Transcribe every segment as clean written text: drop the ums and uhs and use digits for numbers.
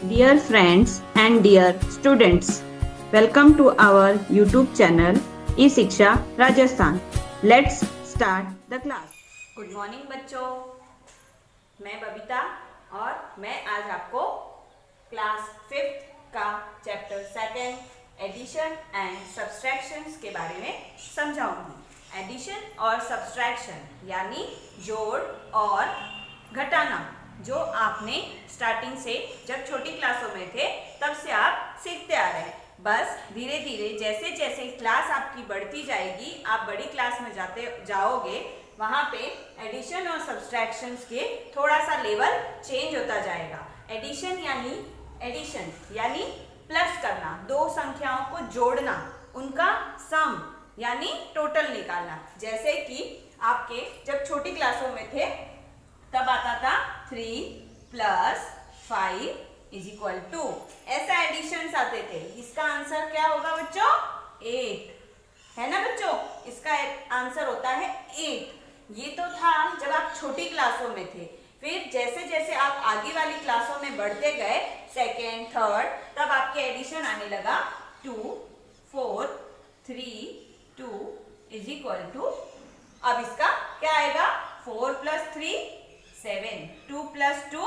Dear friends and dear students, welcome to our YouTube channel E-शिक्षा Rajasthan. Let's start the class. Good morning बच्चों, मैं बबीता और मैं आज आपको क्लास 5th का चैप्टर 2 एडिशन एंड सब्सट्रैक्शंस के बारे में समझाऊंगी. एडिशन और सब्सट्रैक्शन यानी जोड़ और घटाना, जो आपने स्टार्टिंग से जब छोटी क्लासों में थे तब से आप सीखते आ रहे हैं. बस धीरे धीरे जैसे जैसे क्लास आपकी बढ़ती जाएगी, आप बड़ी क्लास में जाओगे, वहाँ पे एडिशन और सब्सट्रैक्शंस के थोड़ा सा लेवल चेंज होता जाएगा. एडिशन यानी प्लस करना, दो संख्याओं को जोड़ना, उनका सम यानी टोटल निकालना. जैसे कि आपके जब छोटी क्लासों में थे तब आता था 3 + 5 = 2. ऐसा एडिशंस आते थे. इसका आंसर क्या होगा बच्चों? 8 है ना बच्चों. इसका आंसर होता है 8. ये तो था जब आप छोटी क्लासों में थे. फिर जैसे जैसे आप आगे वाली क्लासों में बढ़ते गए, सेकेंड, थर्ड, तब आपके एडिशन आने लगा 2, 4, 3, 2 = अब इसका क्या आएगा? 4 + 3 7, 2 + 2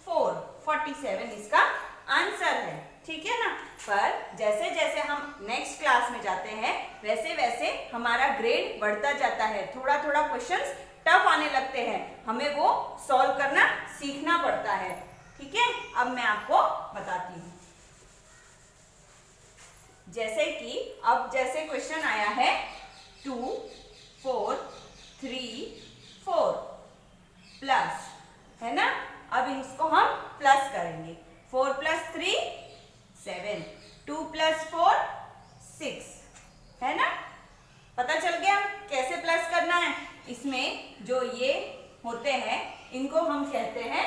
4, 47 इसका आंसर है. ठीक है ना. पर जैसे जैसे हम नेक्स्ट क्लास में जाते हैं वैसे वैसे हमारा ग्रेड बढ़ता जाता है. थोड़ा थोड़ा क्वेश्चंस टफ आने लगते हैं, हमें वो सॉल्व करना सीखना पड़ता है. ठीक है. अब मैं आपको बताती हूँ. जैसे कि अब जैसे क्वेश्चन आया है 2, 4, 3, 4 प्लस, है ना. अब इसको हम प्लस करेंगे. 4 + 3 7, 2 + 4 6, है ना. पता चल गया कैसे प्लस करना है. इसमें जो ये होते हैं इनको हम कहते हैं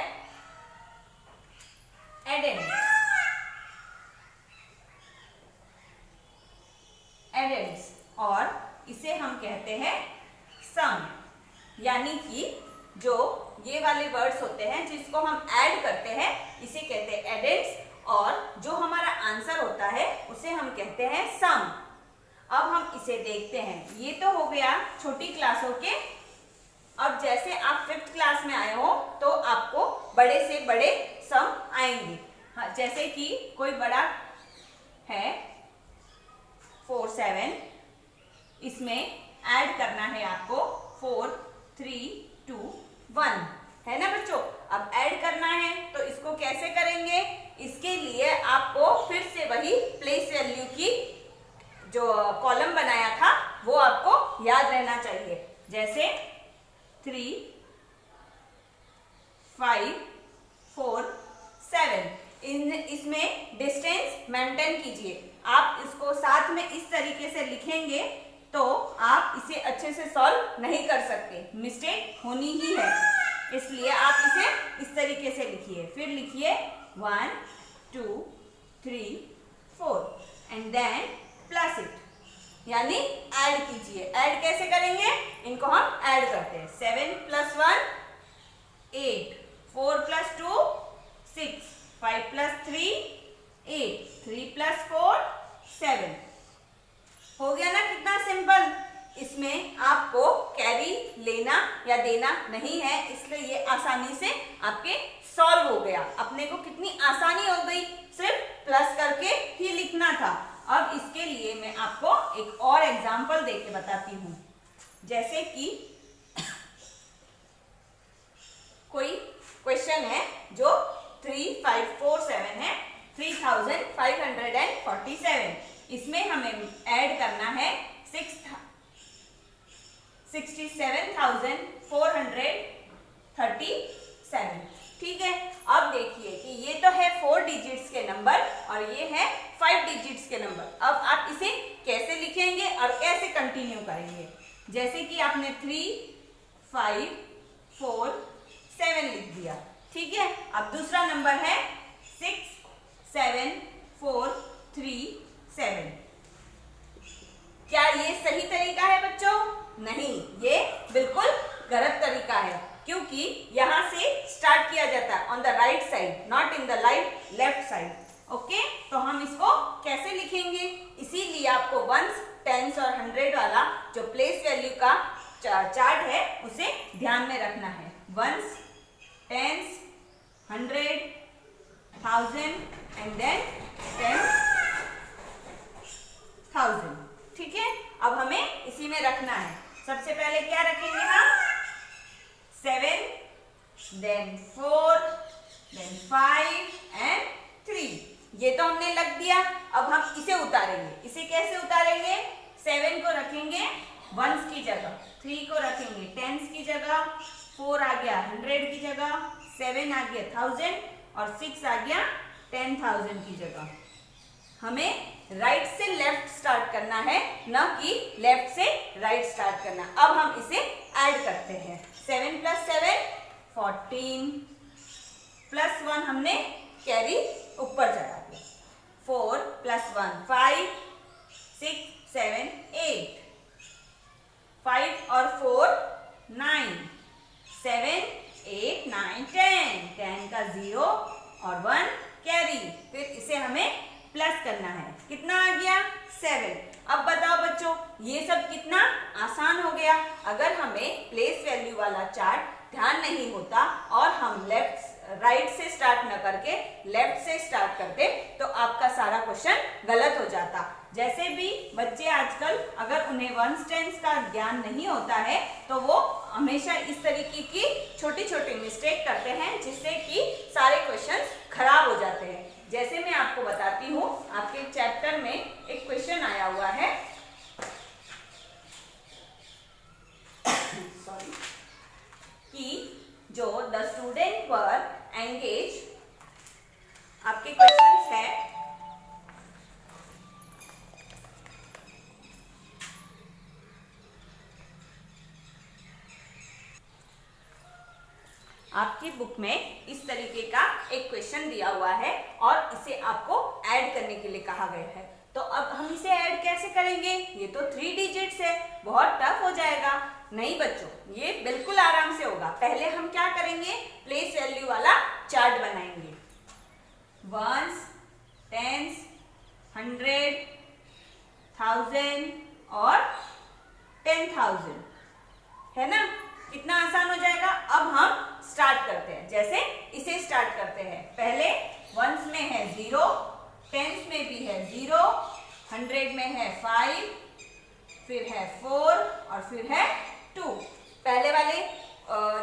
एडेंड्स और इसे हम कहते हैं सम. यानी कि जो ये वाले वर्ड्स होते हैं जिसको हम ऐड करते हैं इसे कहते हैं एडेंड्स, और जो हमारा आंसर होता है उसे हम कहते हैं सम. अब हम इसे देखते हैं. ये तो हो गया छोटी क्लासों के. अब जैसे आप 5th क्लास में आए हो तो आपको बड़े से बड़े सम आएंगे. हाँ, जैसे कि कोई बड़ा है 4, 7, इसमें ऐड करना है आपको 4, 3, 2, 1, है ना बच्चों. अब ऐड करना है तो इसको कैसे करेंगे? इसके लिए आपको फिर से वही प्लेस वैल्यू की जो कॉलम बनाया था वो आपको याद रहना चाहिए. जैसे 3, 5, 4, 7, इसमें डिस्टेंस मेंटेन कीजिए. आप इसको साथ में इस तरीके से लिखेंगे तो आप इसे अच्छे से सॉल्व नहीं कर सकते, मिस्टेक होनी ही है. इसलिए आप इसे इस तरीके से लिखिए. फिर लिखिए 1, 2, 3, 4 एंड देन प्लस इट, यानी ऐड कीजिए. ऐड कैसे करेंगे? इनको हम ऐड करते हैं. 7 + 1 8, 4 + 2 6, 5 + 3 8, 3 + 4 7. हो गया ना. कितना सिंपल. इसमें आपको कैरी लेना या देना नहीं है, इसलिए ये आसानी से आपके सॉल्व हो गया. अपने को कितनी आसानी हो गई, सिर्फ प्लस करके ही लिखना था. अब इसके लिए मैं आपको एक और एग्जांपल देके बताती हूँ. जैसे कि कोई क्वेश्चन है जो 3, 5, 4, 7 है, 3547. इसमें हमें ऐड करना है 67,437. ठीक है. अब देखिए कि ये तो है 4 डिजिट्स के नंबर और ये है 5 डिजिट्स के नंबर. अब आप इसे कैसे लिखेंगे और कैसे कंटिन्यू करेंगे? जैसे कि आपने 3, 5, 4, 7 लिख दिया. ठीक है. अब दूसरा नंबर है 6, 7, 4, 3, 7. क्या ये सही तरीका है बच्चों? नहीं, ये बिल्कुल गलत तरीका है, क्योंकि यहां से स्टार्ट किया जाता है on the right side, not in the the left side. Okay, तो हम इसको कैसे लिखेंगे, इसीलिए आपको वंस, टेंस और 100 वाला जो प्लेस वैल्यू का चार्ट है उसे ध्यान में रखना है। Ones, tens, 100, 1000 and then 10,000। ठीक है, अब हमें इसी में रखना है। सबसे पहले क्या रखेंगे हम, 7, देन 4, देन 5 एंड 3। ये तो हमने लग दिया। अब हम इसे उतारेंगे। इसे कैसे उतारेंगे, 7 को रखेंगे वंस की जगह, 3 को रखेंगे टेंस की जगह, 4 आ गया 100 की जगह, 7 आ गया 1000 और 6 आ गया 10,000 की जगह। हमें राइट से लेफ्ट स्टार्ट करना है, न कि लेफ्ट से राइट स्टार्ट करना। अब हम इसे ऐड करते हैं। 7 + 7 14 + 1 हमने कैरी ऊपर चढ़ा दिया। 4 + 1 5 6 7 8 5 और 4 9 7 8 9 10 10 का 0 और 1 कैरी। फिर इसे हमें प्लस करना है। कितना आ गया, 7। अब बताओ बच्चों, ये सब कितना आसान हो गया। अगर हमें प्लेस वैल्यू वाला चार्ट ध्यान नहीं होता और हम राइट से स्टार्ट न करके लेफ्ट से स्टार्ट करते तो आपका सारा क्वेश्चन गलत हो जाता। जैसे भी बच्चे आजकल अगर उन्हें वंस टेंस का ज्ञान नहीं होता है तो वो हमेशा इस तरीके की छोटी छोटी मिस्टेक करते हैं, जिससे कि सारे क्वेश्चन खराब हो जाते हैं। जैसे मैं आपको बताती हूँ, आपके चैप्टर में एक क्वेश्चन आया हुआ है सॉरी, कि जो द स्टूडेंट वर एंगेज, आपके क्वेश्चंस है आपकी बुक में इस तरीके का एक क्वेश्चन दिया हुआ है और इसे आपको ऐड करने के लिए कहा गया है। तो अब हम इसे ऐड कैसे करेंगे, ये तो 3 डिजिट्स है, बहुत टफ हो जाएगा। नहीं बच्चों, ये बिल्कुल आराम से होगा। पहले हम क्या करेंगे, प्लेस वैल्यू वाला चार्ट बनाएंगे। वंस, टेंस, 100, 1000 और 10,000, है ना। कितना आसान हो जाएगा। अब हम स्टार्ट करते हैं। जैसे इसे स्टार्ट करते हैं। पहले वंस में है 0, टेंस में भी है 0, 100 में है 5, फिर है 4 और फिर है 2। पहले वाले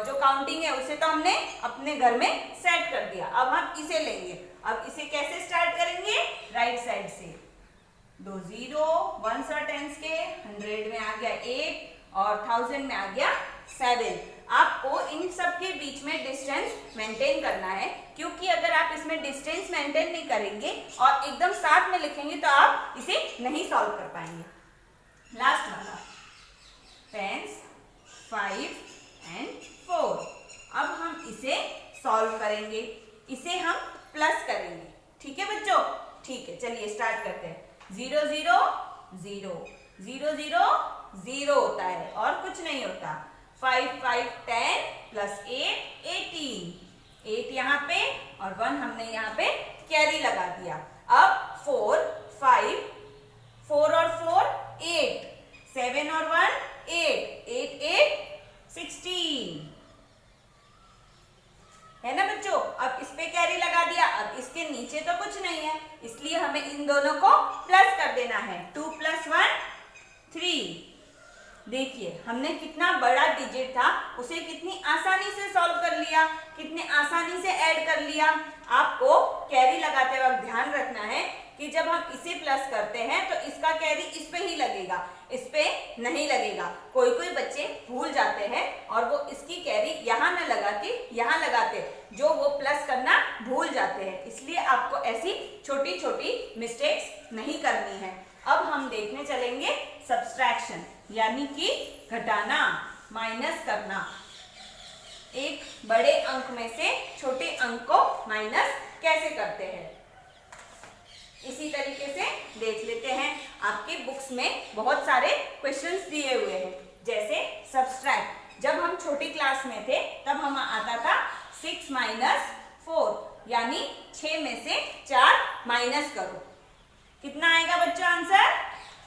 जो काउंटिंग है उसे तो हमने अपने घर में सेट कर दिया। अब हम इसे लेंगे। अब इसे कैसे स्टार्ट करेंगे, राइट साइड से। 2 0 वंस और टेंस के, 100 में आ गया 8 और 1000 में आ गया 7। आपको इन सब के बीच में डिस्टेंस मेंटेन करना है, क्योंकि अगर आप इसमें डिस्टेंस मेंटेन नहीं करेंगे और एकदम साथ में लिखेंगे तो आप इसे नहीं सॉल्व कर पाएंगे। लास्ट वाला, टेंस, 5 एंड 4। अब हम इसे सॉल्व करेंगे, इसे हम प्लस करेंगे। ठीक है बच्चों, ठीक है, चलिए स्टार्ट करते हैं। 0 0 0 0 0 0 होता है और कुछ नहीं होता। 5 5 10 + 8 18, 8 यहाँ पे और 1 हमने यहाँ पे कैरी लगा दिया। अब 4 5, 4 और 4 8, 7 और 1 8, 8 8 16, है ना बच्चों। अब इस पे कैरी लगा दिया। अब इसके नीचे तो कुछ नहीं है, इसलिए हमें इन दोनों को प्लस कर देना है। 2 + 1 3। देखिए हमने कितना बड़ा डिजिट था उसे कितनी आसानी से सॉल्व कर लिया, कितने आसानी से ऐड कर लिया। आपको कैरी लगाते वक्त ध्यान रखना है कि जब हम इसे प्लस करते हैं तो इसका कैरी इस पे ही लगेगा, इस पे नहीं लगेगा। कोई कोई बच्चे भूल जाते हैं और वो इसकी कैरी यहाँ न लगा के यहाँ लगाते, जो वो प्लस करना भूल जाते हैं। इसलिए आपको ऐसी छोटी छोटी मिस्टेक्स नहीं करनी है। अब हम देखने चलेंगे सब्सट्रैक्शन, यानी कि घटाना, माइनस करना। एक बड़े अंक में से छोटे अंक को माइनस कैसे करते हैं, इसी तरीके से देख लेते हैं। आपके बुक्स में बहुत सारे क्वेश्चंस दिए हुए हैं। जैसे सब्सट्रैक्ट, जब हम छोटी क्लास में थे तब हम आता था 6 - 4। यानी 6 में से 4 माइनस करो। कितना आएगा बच्चों आंसर?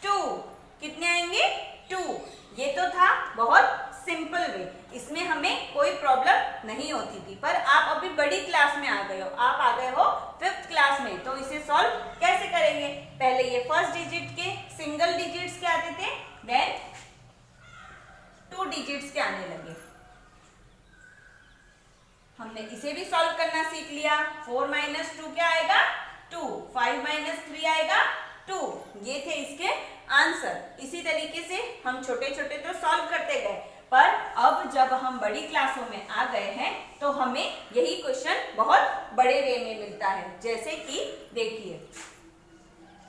2। कितने आएंगे? 2। ये तो था बहुत सिंपल वे, इसमें हमें कोई प्रॉब्लम नहीं होती थी। पर आप अभी बड़ी क्लास में आ गए हो, आप आ गए हो 5th क्लास में, तो इसे सॉल्व कैसे करेंगे? पहले ये फर्स्ट डिजिट के सिंगल डिजिट्स के आते थे, देन 2 डिजिट्स के आने लगे। हमने इसे भी सॉल्व करना सीख लिया। 4 - 2 क्या आएगा? 2। 5 - 3 आएगा 2। ये थे इसके आंसर। इसी तरीके से हम छोटे छोटे तो सॉल्व करते गए, पर अब जब हम बड़ी क्लासों में आ गए हैं तो हमें यही क्वेश्चन बहुत बड़े वे में मिलता है। जैसे कि देखिए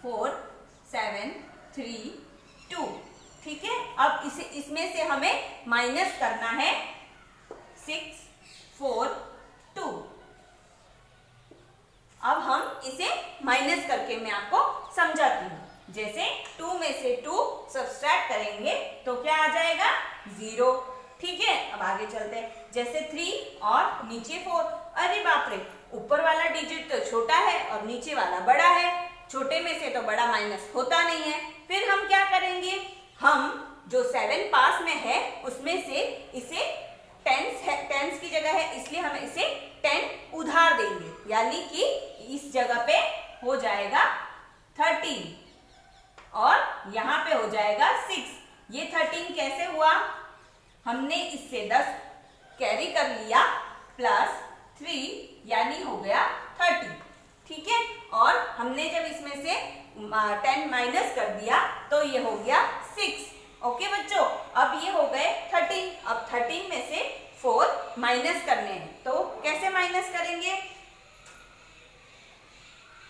4 7 3 2, ठीक है। अब इसे इसमें से हमें माइनस करना है 6 4 2। अब हम इसे माइनस करके मैं आपको समझाती हूँ। जैसे 2 में से 2 सब्सट्रैक्ट करेंगे तो क्या आ जाएगा? 0, ठीक है। अब आगे चलते हैं। जैसे 3 और नीचे 4, अरे बाप रे, ऊपर वाला डिजिट तो छोटा है और नीचे वाला बड़ा है, छोटे में से तो बड़ा माइनस होता नहीं है। फिर हम क्या करेंगे? हम जो 7 पास में है उसमें से इसे टेंस की जगह है, इसलिए हम इसे 10 उधार देंगे, यानी कि इस जगह पे हो जाएगा 13 और यहाँ पे हो जाएगा 6। ये 13 कैसे हुआ? हमने इससे 10 कैरी कर लिया प्लस 3, यानी हो गया 30, ठीक है। और हमने जब इसमें से 10 माइनस कर दिया तो ये हो गया 6। ओके बच्चों, अब ये हो गए 13। अब 13 में से 4 माइनस करने हैं, तो कैसे माइनस करेंगे?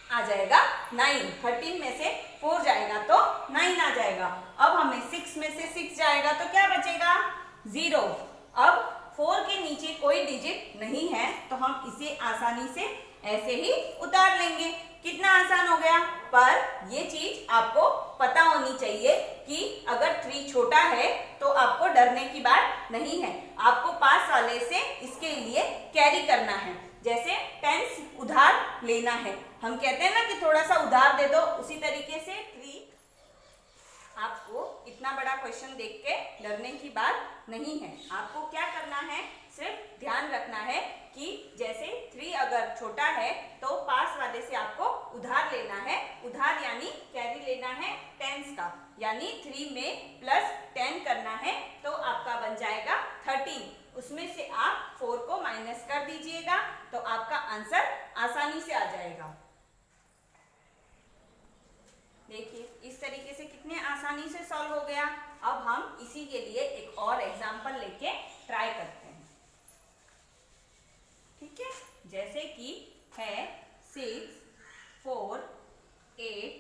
आ जाएगा 9। 13 में से 4 जाएगा तो 9 आ जाएगा। अब हमें 6 में से 6 जाएगा तो क्या बचेगा? 0। अब 4 के नीचे कोई डिजिट नहीं है तो हम इसे आसानी से ऐसे ही उतार लेंगे। कितना आसान हो गया। पर ये चीज आपको पता होनी चाहिए कि अगर 3 छोटा है तो आपको डरने की बात नहीं है, आपको पास वाले से इसके लिए कैरी करना है। जैसे 10 उधार लेना है, हम कहते हैं ना कि थोड़ा सा उधार दे दो, उसी तरीके से 3। आपको इतना बड़ा क्वेश्चन देख के डरने की बात नहीं है। आपको क्या करना है, सिर्फ ध्यान रखना है कि जैसे 3 अगर छोटा है तो पास वाले से आपको उधार लेना है। उधार यानी कैरी लेना है 10s का, यानी 3 में प्लस 10 करना है तो आपका बन जाएगा 13। उसमें से आप 4 को माइनस कर दीजिएगा तो आपका आंसर आसानी से आ जाएगा। देखिए इस तरीके से कितने आसानी से सॉल्व हो गया। अब हम इसी के लिए एक और एग्जांपल लेके ट्राई करते हैं, ठीक है। जैसे कि है 6 4 8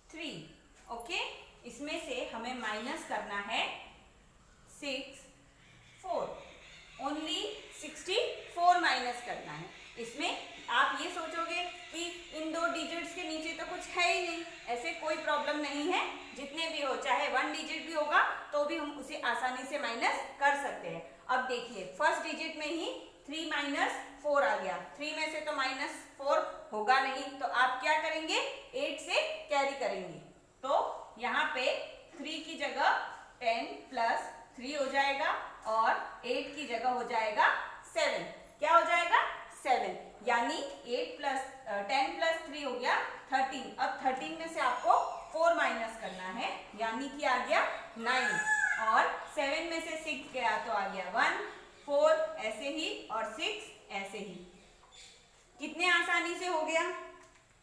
3, ओके। इसमें से हमें माइनस करना है 6 4, ओनली 64 माइनस करना है। इसमें आप ये सोचोगे कि इन 2 डिजिट्स के नीचे तो कुछ है ही नहीं, ऐसे कोई प्रॉब्लम नहीं है। जितने भी हो, चाहे 1 डिजिट भी होगा तो भी हम उसे आसानी से माइनस कर सकते हैं। अब देखिए फर्स्ट डिजिट में ही 3 - 4 आ गया, 3 में से तो -4 होगा नहीं, तो आप क्या करेंगे? 8 से कैरी करेंगे, तो यहाँ पे 3 की जगह 10 + 3 हो जाएगा और 8 की जगह हो जाएगा 7। क्या हो जाएगा? 7, यानी 10 + 3 हो गया 13। अब 13 में से आपको 4 माइनस करना है, यानी कि आ गया 9, और 7 में से 6 गया तो आ गया 1, 4 ऐसे ही और 6 ऐसे ही। कितने आसानी से हो गया।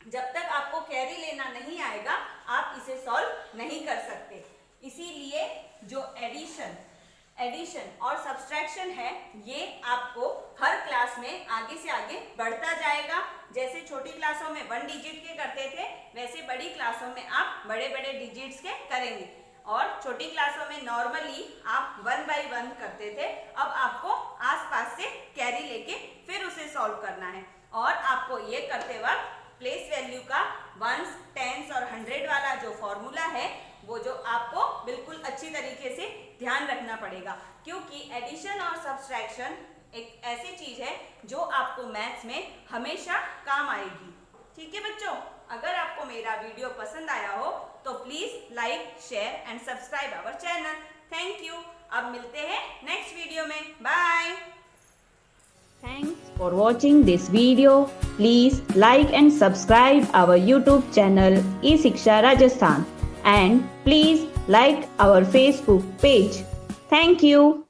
जब तक आपको कैरी लेना नहीं आएगा आप इसे सॉल्व नहीं कर सकते। इसीलिए जो एडिशन और सब्सट्रैक्शन है ये आपको हर क्लास में आगे से आगे बढ़ता जाएगा। जैसे छोटी क्लासों में 1 डिजिट के करते थे, वैसे बड़ी क्लासों में आप बड़े बड़े डिजिट्स के करेंगे, और छोटी क्लासों में नॉर्मली आप 1 बाय 1 करते थे। अब आपको आसपास से कैरी लेके फिर उसे सॉल्व करना है, और आपको ये करते वक्त प्लेस वैल्यू का 1s 10s और 100 वाला जो फॉर्मूला है वो जो आपको बिल्कुल अच्छी तरीके से ध्यान रखना पड़ेगा, क्योंकि एडिशन और सब्सट्रैक्शन एक ऐसी चीज है जो आपको मैथ्स में हमेशा काम आएगी। ठीक है बच्चों, अगर आपको मेरा वीडियो पसंद आया हो तो please like, share and subscribe our channel. Thank you. अब मिलते हैं नेक्स्ट वीडियो में। Bye. Thanks for watching this video. Please like and subscribe our YouTube channel eShiksha Rajasthan, and please like our Facebook page. Thank you.